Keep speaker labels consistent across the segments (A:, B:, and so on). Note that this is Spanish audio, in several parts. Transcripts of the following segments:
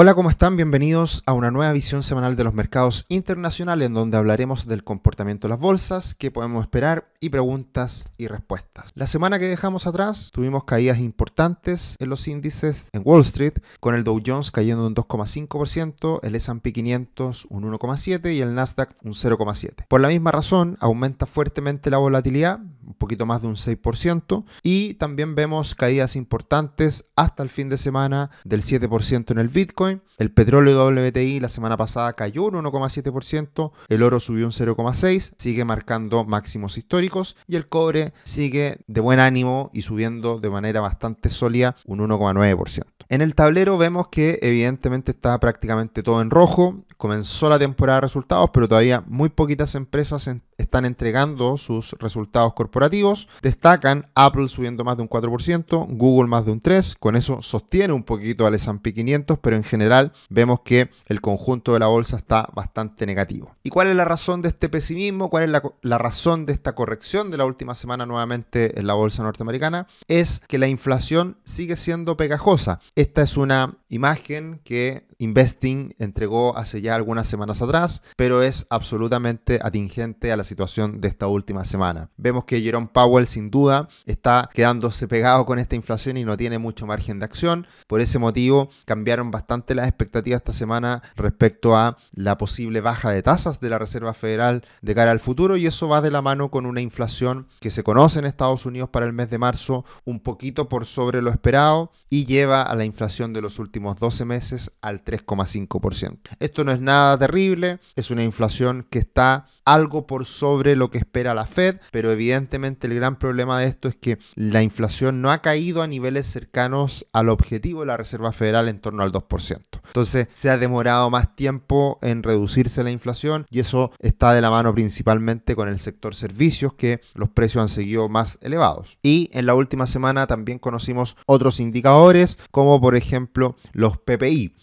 A: Hola, ¿cómo están? Bienvenidos a una nueva visión semanal de los mercados internacionales en donde hablaremos del comportamiento de las bolsas, qué podemos esperar y preguntas y respuestas. La semana que dejamos atrás tuvimos caídas importantes en los índices en Wall Street, con el Dow Jones cayendo un 2,5%, el S&P 500 un 1,7% y el Nasdaq un 0,7%. Por la misma razón aumenta fuertemente la volatilidad, un poquito más de un 6%, y también vemos caídas importantes hasta el fin de semana del 7% en el Bitcoin. El petróleo WTI la semana pasada cayó un 1,7%, el oro subió un 0,6%, sigue marcando máximos históricos, y el cobre sigue de buen ánimo y subiendo de manera bastante sólida un 1,9%. En el tablero vemos que evidentemente está prácticamente todo en rojo. Comenzó la temporada de resultados, pero todavía muy poquitas empresas están entregando sus resultados corporativos. Destacan Apple subiendo más de un 4%, Google más de un 3%, con eso sostiene un poquito al S&P 500, pero en general vemos que el conjunto de la bolsa está bastante negativo. ¿Y cuál es la razón de este pesimismo? ¿Cuál es la razón de esta corrección de la última semana nuevamente en la bolsa norteamericana? Es que la inflación sigue siendo pegajosa. Esta es una imagen que Investing entregó hace ya algunas semanas atrás, pero es absolutamente atingente a la situación de esta última semana. Vemos que Jerome Powell sin duda está quedándose pegado con esta inflación y no tiene mucho margen de acción. Por ese motivo cambiaron bastante las expectativas esta semana respecto a la posible baja de tasas de la Reserva Federal de cara al futuro, y eso va de la mano con una inflación que se conoce en Estados Unidos para el mes de marzo un poquito por sobre lo esperado y lleva a la inflación de los últimos 12 meses al 3,5%. Esto no es nada terrible, es una inflación que está algo por sobre lo que espera la Fed, pero evidentemente el gran problema de esto es que la inflación no ha caído a niveles cercanos al objetivo de la Reserva Federal en torno al 2%. Entonces se ha demorado más tiempo en reducirse la inflación, y eso está de la mano principalmente con el sector servicios, que los precios han seguido más elevados. Y en la última semana también conocimos otros indicadores, como por ejemplo los PPI,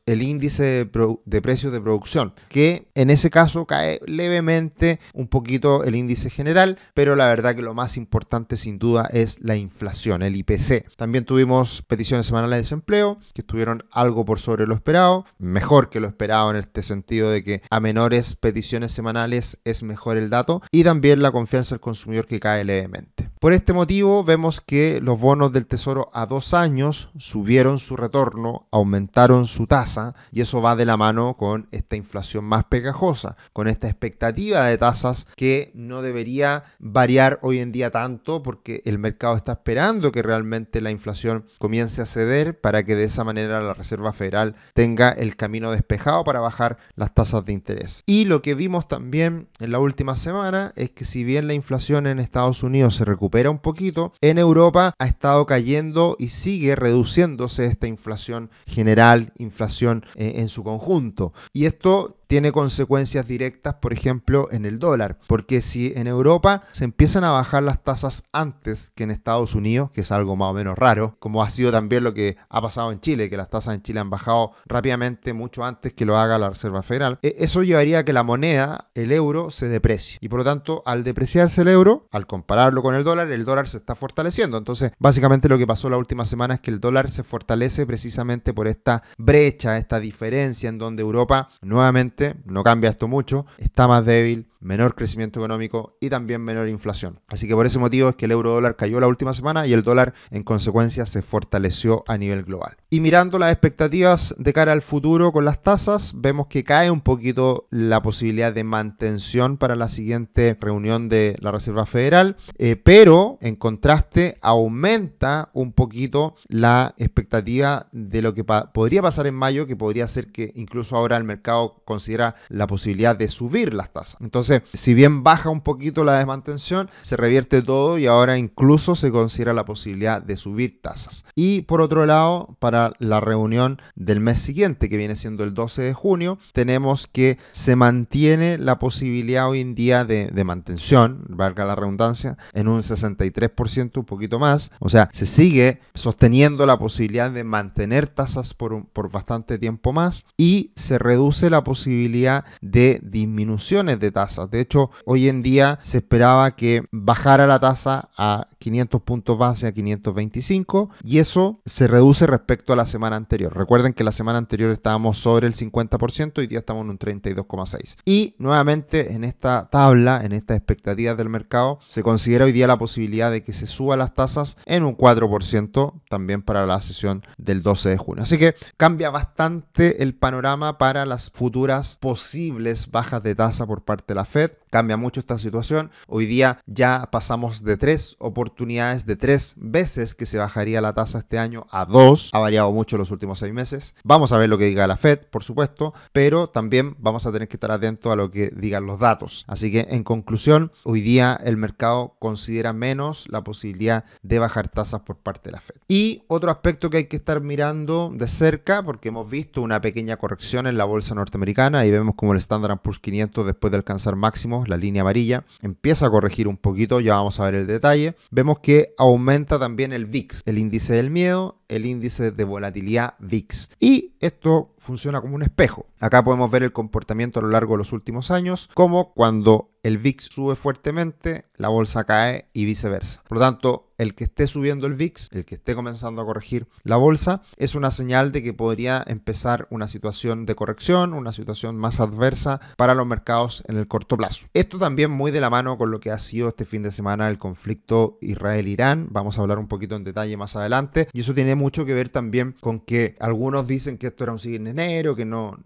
A: el índice de precios de producción, que en ese caso cae levemente un poquito el índice general, pero la verdad que lo más importante sin duda es la inflación, el IPC. También tuvimos peticiones semanales de desempleo que estuvieron algo por sobre lo esperado, mejor que lo esperado en este sentido de que a menores peticiones semanales es mejor el dato, y también la confianza del consumidor que cae levemente. Por este motivo vemos que los bonos del Tesoro a 2 años subieron su retorno, aumentaron su tasa, y eso va de la mano con esta inflación más pegajosa, con esta expectativa de tasas que no debería variar hoy en día tanto, porque el mercado está esperando que realmente la inflación comience a ceder para que de esa manera la Reserva Federal tenga el camino despejado para bajar las tasas de interés. Y lo que vimos también en la última semana es que si bien la inflación en Estados Unidos se recupera un poquito, en Europa ha estado cayendo y sigue reduciéndose esta inflación general, inflación en su conjunto. Y esto tiene consecuencias directas, por ejemplo, en el dólar, porque si en Europa se empiezan a bajar las tasas antes que en Estados Unidos, que es algo más o menos raro, como ha sido también lo que ha pasado en Chile, que las tasas en Chile han bajado rápidamente mucho antes que lo haga la Reserva Federal, eso llevaría a que la moneda, el euro, se deprecie. Y por lo tanto, al depreciarse el euro, al compararlo con el dólar se está fortaleciendo. Entonces, básicamente lo que pasó la última semana es que el dólar se fortalece precisamente por esta brecha, esta diferencia en donde Europa nuevamente, no cambia esto mucho, está más débil, menor crecimiento económico y también menor inflación. Así que por ese motivo es que el euro dólar cayó la última semana y el dólar en consecuencia se fortaleció a nivel global. Y mirando las expectativas de cara al futuro con las tasas, vemos que cae un poquito la posibilidad de mantención para la siguiente reunión de la Reserva Federal, pero en contraste aumenta un poquito la expectativa de lo que podría pasar en mayo, que podría ser que incluso ahora el mercado considera la posibilidad de subir las tasas. Entonces, si bien baja un poquito la de mantención, se revierte todo y ahora incluso se considera la posibilidad de subir tasas. Y por otro lado, para la reunión del mes siguiente, que viene siendo el 12 de junio, tenemos que se mantiene la posibilidad hoy en día de mantención, valga la redundancia, en un 63%, un poquito más. O sea, se sigue sosteniendo la posibilidad de mantener tasas por bastante tiempo más, y se reduce la posibilidad de disminuciones de tasas tasas. De hecho, hoy en día se esperaba que bajara la tasa a 500 puntos base, a 525, y eso se reduce respecto a la semana anterior. Recuerden que la semana anterior estábamos sobre el 50%, hoy día estamos en un 32,6%. Y nuevamente en esta tabla, en estas expectativas del mercado, se considera hoy día la posibilidad de que se suban las tasas en un 4% también para la sesión del 12 de junio. Así que cambia bastante el panorama para las futuras posibles bajas de tasa por parte de la Fed. Cambia mucho esta situación. Hoy día ya pasamos de 3 oportunidades, de 3 veces que se bajaría la tasa este año a 2. Ha variado mucho los últimos 6 meses. Vamos a ver lo que diga la Fed, por supuesto, pero también vamos a tener que estar atentos a lo que digan los datos. Así que en conclusión, hoy día el mercado considera menos la posibilidad de bajar tasas por parte de la Fed. Y otro aspecto que hay que estar mirando de cerca, porque hemos visto una pequeña corrección en la bolsa norteamericana y vemos como el Standard & Poor's 500, después de alcanzar máximos, la línea amarilla, empieza a corregir un poquito, ya vamos a ver el detalle. Vemos que aumenta también el VIX, el índice del miedo, el índice de volatilidad VIX. Y esto funciona como un espejo. Acá podemos ver el comportamiento a lo largo de los últimos años, como cuando el VIX sube fuertemente, la bolsa cae y viceversa. Por lo tanto, el que esté subiendo el VIX, el que esté comenzando a corregir la bolsa, es una señal de que podría empezar una situación de corrección, una situación más adversa para los mercados en el corto plazo. Esto también muy de la mano con lo que ha sido este fin de semana el conflicto Israel-Irán. Vamos a hablar un poquito en detalle más adelante. Y eso tiene mucho que ver también con que algunos dicen que esto era un signo en enero, que no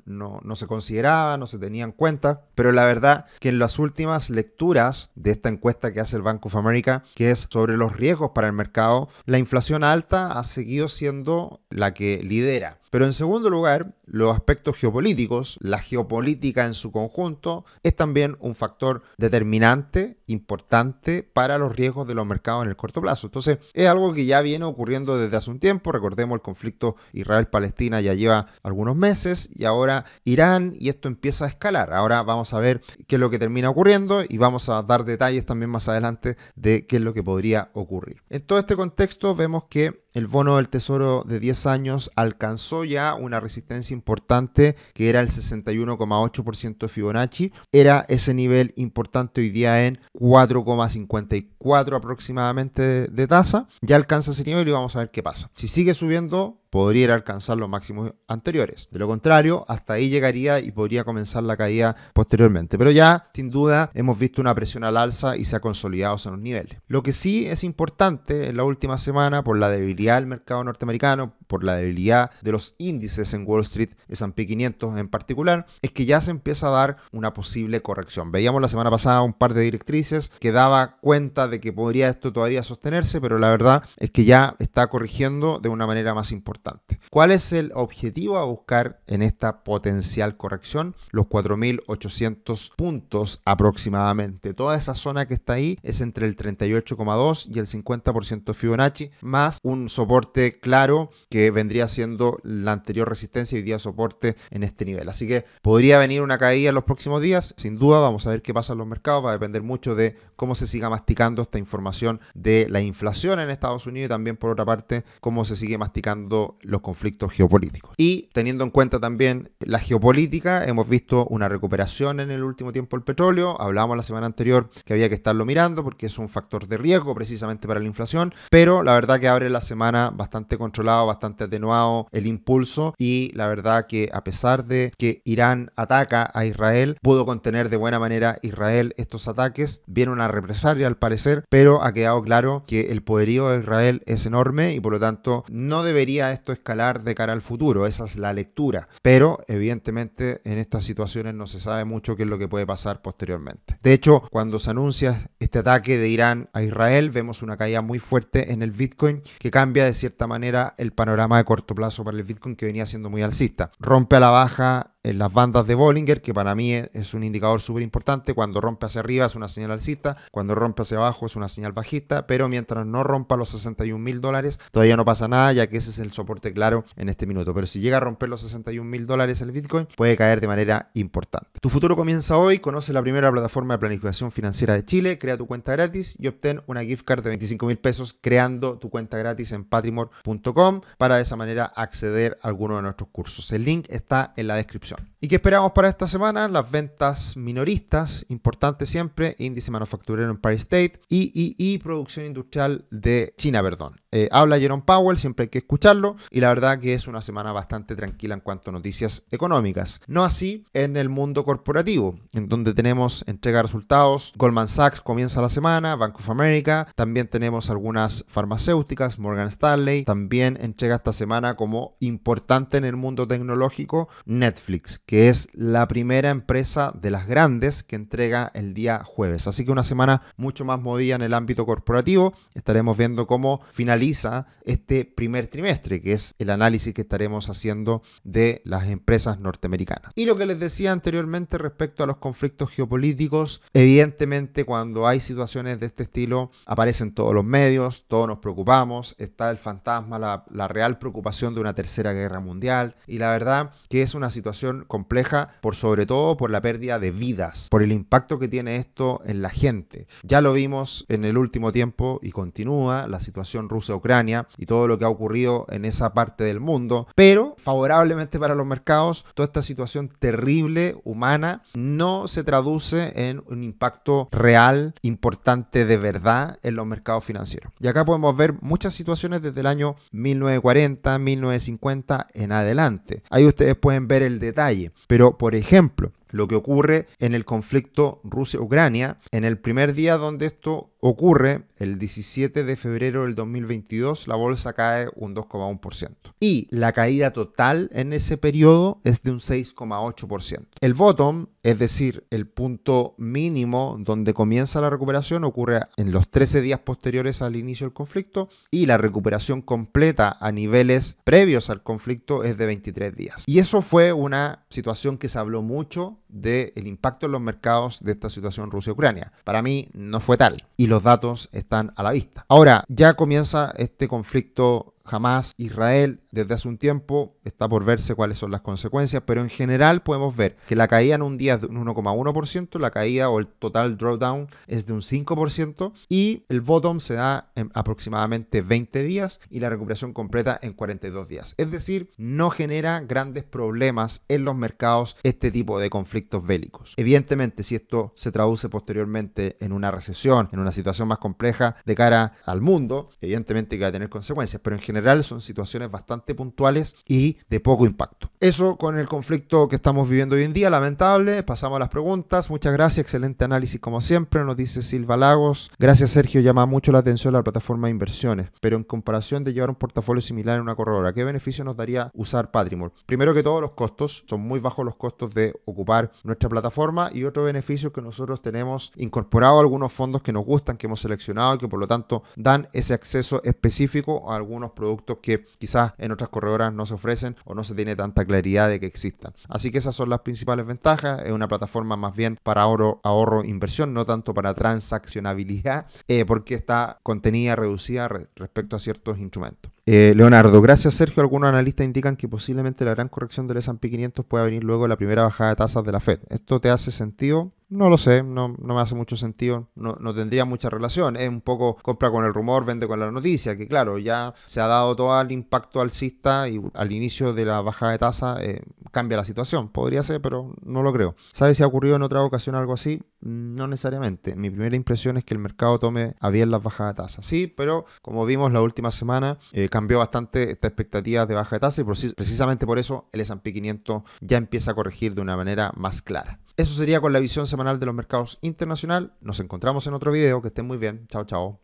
A: se consideraba, no se tenía en cuenta. Pero la verdad que en las últimas lecturas de esta encuesta que hace el Bank of America, que es sobre los riesgos para el mercado, la inflación alta ha seguido siendo la que lidera. Pero en segundo lugar, los aspectos geopolíticos, la geopolítica en su conjunto, es también un factor determinante, importante para los riesgos de los mercados en el corto plazo. Entonces, es algo que ya viene ocurriendo desde hace un tiempo. Recordemos, el conflicto Israel-Palestina ya lleva algunos meses y ahora Irán, y esto empieza a escalar. Ahora vamos a ver qué es lo que termina ocurriendo y vamos a dar detalles también más adelante de qué es lo que podría ocurrir. En todo este contexto vemos que el bono del Tesoro de 10 años alcanzó ya una resistencia importante que era el 61,8% de Fibonacci. Era ese nivel importante hoy día en 4,54 aproximadamente de tasa. Ya alcanza ese nivel y vamos a ver qué pasa. Si sigue subiendo, podría ir a alcanzar los máximos anteriores. De lo contrario, hasta ahí llegaría y podría comenzar la caída posteriormente. Pero ya, sin duda, hemos visto una presión al alza y se ha consolidado esos niveles. Lo que sí es importante en la última semana, por la debilidad del mercado norteamericano, por la debilidad de los índices en Wall Street, S&P 500 en particular, es que ya se empieza a dar una posible corrección. Veíamos la semana pasada un par de directrices que daba cuenta de que podría esto todavía sostenerse, pero la verdad es que ya está corrigiendo de una manera más importante. ¿Cuál es el objetivo a buscar en esta potencial corrección? Los 4.800 puntos aproximadamente. Toda esa zona que está ahí es entre el 38,2 y el 50% Fibonacci, más un soporte claro que vendría siendo la anterior resistencia y hoy día soporte en este nivel. Así que podría venir una caída en los próximos días. Sin duda, vamos a ver qué pasa en los mercados. Va a depender mucho de cómo se siga masticando esta información de la inflación en Estados Unidos y también, por otra parte, cómo se sigue masticando los conflictos geopolíticos. Y teniendo en cuenta también la geopolítica, hemos visto una recuperación en el último tiempo del petróleo. Hablábamos la semana anterior que había que estarlo mirando porque es un factor de riesgo precisamente para la inflación, pero la verdad que abre la semana bastante controlado, bastante atenuado el impulso, y la verdad que a pesar de que Irán ataca a Israel, pudo contener de buena manera Israel estos ataques. Viene una represalia al parecer, pero ha quedado claro que el poderío de Israel es enorme y por lo tanto no debería esto escalar de cara al futuro. Esa es la lectura, pero evidentemente en estas situaciones no se sabe mucho qué es lo que puede pasar posteriormente. De hecho, cuando se anuncia este ataque de Irán a Israel, vemos una caída muy fuerte en el Bitcoin que cambia de cierta manera el panorama de corto plazo para el Bitcoin, que venía siendo muy alcista. Rompe a la baja en las bandas de Bollinger, que para mí es un indicador súper importante. Cuando rompe hacia arriba es una señal alcista, cuando rompe hacia abajo es una señal bajista, pero mientras no rompa los $61.000 todavía no pasa nada, ya que ese es el soporte claro en este minuto. Pero si llega a romper los $61.000 el Bitcoin, puede caer de manera importante. Tu futuro comienza hoy. Conoce la primera plataforma de planificación financiera de Chile. Crea tu cuenta gratis y obtén una gift card de $25.000 creando tu cuenta gratis en patrimor.com para de esa manera acceder a alguno de nuestros cursos. El link está en la descripción. ¿Y qué esperamos para esta semana? Las ventas minoristas, importante siempre, índice manufacturero en Empire State y producción industrial de China, perdón. Habla Jerome Powell, siempre hay que escucharlo, y la verdad que es una semana bastante tranquila en cuanto a noticias económicas. No así en el mundo corporativo, en donde tenemos entrega de resultados. Goldman Sachs comienza la semana, Bank of America, también tenemos algunas farmacéuticas, Morgan Stanley, también entrega esta semana como importante en el mundo tecnológico Netflix, que es la primera empresa de las grandes que entrega el día jueves. Así que una semana mucho más movida en el ámbito corporativo. Estaremos viendo cómo finaliza este primer trimestre, que es el análisis que estaremos haciendo de las empresas norteamericanas. Y lo que les decía anteriormente respecto a los conflictos geopolíticos, evidentemente cuando hay situaciones de este estilo aparecen todos los medios, todos nos preocupamos, está el fantasma, la real preocupación de una tercera guerra mundial, y la verdad que es una situación compleja sobre todo por la pérdida de vidas, por el impacto que tiene esto en la gente. Ya lo vimos en el último tiempo y continúa la situación Rusia-Ucrania y todo lo que ha ocurrido en esa parte del mundo, pero favorablemente para los mercados, toda esta situación terrible, humana, no se traduce en un impacto real, importante de verdad en los mercados financieros. Y acá podemos ver muchas situaciones desde el año 1940, 1950 en adelante. Ahí ustedes pueden ver el detalle, pero por ejemplo, lo que ocurre en el conflicto Rusia-Ucrania, en el primer día donde esto ocurre, el 17 de febrero del 2022, la bolsa cae un 2,1%. Y la caída total en ese periodo es de un 6,8%. El bottom, es decir, el punto mínimo donde comienza la recuperación, ocurre en los 13 días posteriores al inicio del conflicto, y la recuperación completa a niveles previos al conflicto es de 23 días. Y eso fue una situación que se habló mucho del impacto en los mercados de esta situación Rusia-Ucrania. Para mí no fue tal y los datos están a la vista. Ahora ya comienza este conflicto Hamas-Israel desde hace un tiempo, está por verse cuáles son las consecuencias, pero en general podemos ver que la caída en un día es de un 1,1%, la caída o el total drawdown es de un 5% y el bottom se da en aproximadamente 20 días y la recuperación completa en 42 días. Es decir, no genera grandes problemas en los mercados este tipo de conflictos bélicos. Evidentemente, si esto se traduce posteriormente en una recesión, en una situación más compleja de cara al mundo, evidentemente que va a tener consecuencias, pero en general son situaciones bastante puntuales y de poco impacto. Eso con el conflicto que estamos viviendo hoy en día, lamentable. Pasamos a las preguntas. Muchas gracias, excelente análisis como siempre, nos dice Silva Lagos. Gracias, Sergio, llama mucho la atención la plataforma de inversiones, pero en comparación de llevar un portafolio similar en una corredora, ¿qué beneficio nos daría usar Patrimor? Primero que todo, los costos, son muy bajos los costos de ocupar nuestra plataforma, y otro beneficio que nosotros tenemos incorporado a algunos fondos que nos gustan, que hemos seleccionado y que por lo tanto dan ese acceso específico a algunos productos que quizás en otras corredoras no se ofrecen o no se tiene tanta claridad de que existan. Así que esas son las principales ventajas. Es una plataforma más bien para ahorro, inversión, no tanto para transaccionabilidad, porque está contenida, reducida respecto a ciertos instrumentos. Leonardo, gracias, Sergio. Algunos analistas indican que posiblemente la gran corrección del S&P 500 pueda venir luego de la primera bajada de tasas de la Fed. ¿Esto te hace sentido? No lo sé, no me hace mucho sentido, no tendría mucha relación. Es un poco compra con el rumor, vende con la noticia, que claro, ya se ha dado todo el impacto alcista y al inicio de la bajada de tasa cambia la situación. Podría ser, pero no lo creo. ¿Sabes si ha ocurrido en otra ocasión algo así? No necesariamente. Mi primera impresión es que el mercado tome a bien las bajadas de tasa. Sí, pero como vimos la última semana, cambió bastante esta expectativa de baja de tasa y precisamente por eso el S&P 500 ya empieza a corregir de una manera más clara. Eso sería con la visión semanal de los mercados internacional. Nos encontramos en otro video. Que estén muy bien. Chao, chao.